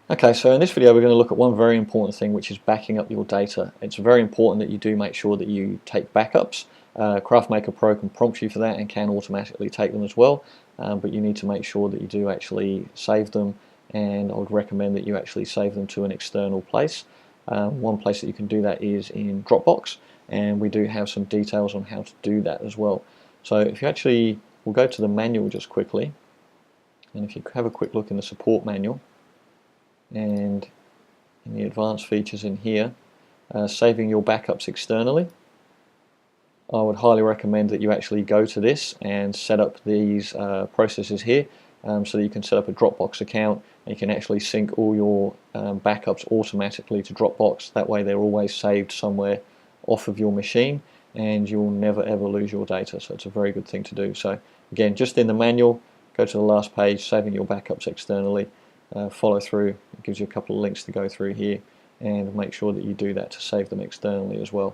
Okay, so in this video we're going to look at one very important thing, which is backing up your data. It's very important that you do make sure that you take backups. CraftMaker Pro can prompt you for that and can automatically take them as well, but you need to make sure that you do actually save them, and I would recommend that you actually save them to an external place. One place that you can do that is in Dropbox, and we do have some details on how to do that as well. So if you actually, we'll go to the manual just quickly, and if you have a quick look in the support manual, and in the advanced features in here, saving your backups externally, I would highly recommend that you actually go to this and set up these processes here, so that you can set up a Dropbox account and you can actually sync all your backups automatically to Dropbox. That way they're always saved somewhere off of your machine and you'll never ever lose your data, so it's a very good thing to do. So again, just in the manual, go to the last page, saving your backups externally. Follow through, it gives you a couple of links to go through here, and make sure that you do that to save them externally as well.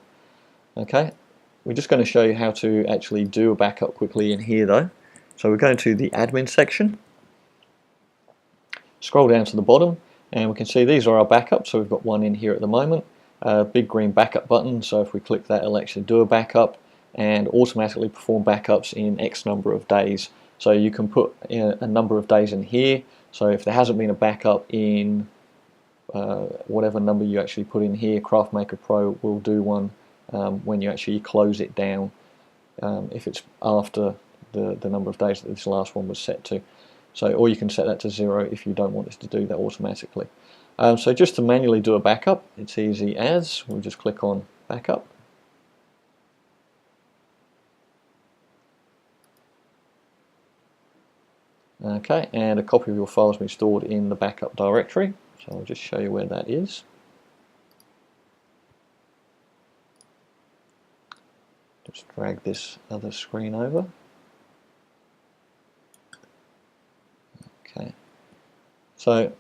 Okay, we're just going to show you how to actually do a backup quickly in here though. So we're going to the admin section, scroll down to the bottom, and we can see these are our backups. So we've got one in here at the moment, big green backup button, so if we click that it'll actually do a backup and automatically perform backups in X number of days. So you can put a number of days in here. So if there hasn't been a backup in whatever number you actually put in here, CraftMaker Pro will do one when you actually close it down, if it's after the number of days that this last one was set to. So, or you can set that to 0 if you don't want this to do that automatically. So just to manually do a backup, it's easy as, we'll just click on backup. Okay, and a copy of your files will be stored in the backup directory, so I'll just show you where that is. Just drag this other screen over. Okay, so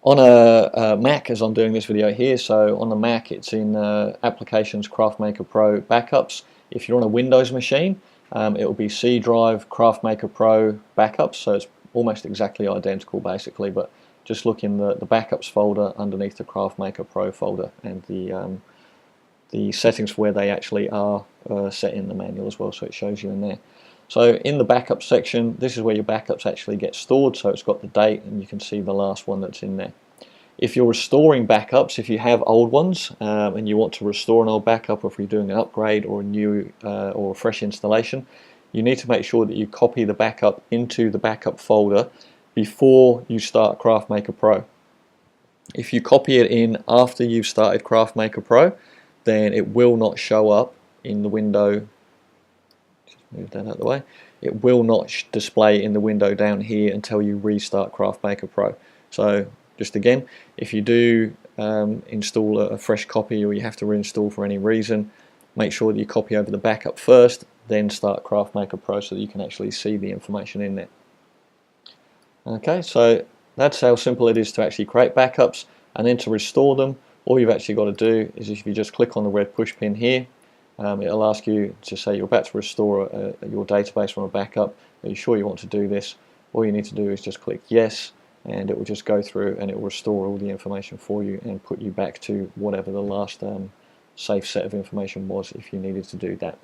on a Mac, as I'm doing this video here, so on the Mac it's in Applications, CraftMaker Pro, Backups. If you're on a Windows machine, it will be C drive, CraftMaker Pro, Backups, so it's almost exactly identical basically, but just look in the Backups folder underneath the CraftMaker Pro folder, and the settings for where they actually are set in the manual as well, so it shows you in there. So in the backup section, this is where your backups actually get stored, so it's got the date and you can see the last one that's in there. If you're restoring backups, if you have old ones and you want to restore an old backup, or if you're doing an upgrade or a new or a fresh installation, you need to make sure that you copy the backup into the backup folder before you start CraftMaker Pro. If you copy it in after you've started CraftMaker Pro, then it will not show up in the window. Just move that out of the way. It will not display in the window down here until you restart CraftMaker Pro. So just again, if you do install a fresh copy, or you have to reinstall for any reason, make sure that you copy over the backup first, then start CraftMaker Pro so that you can actually see the information in there. Okay, so that's how simple it is to actually create backups, and then to restore them, all you've actually got to do is, if you just click on the red push pin here, it'll ask you to say you're about to restore your database from a backup. Are you sure you want to do this? All you need to do is just click yes, and it will just go through and it will restore all the information for you and put you back to whatever the last safe set of information was, if you needed to do that.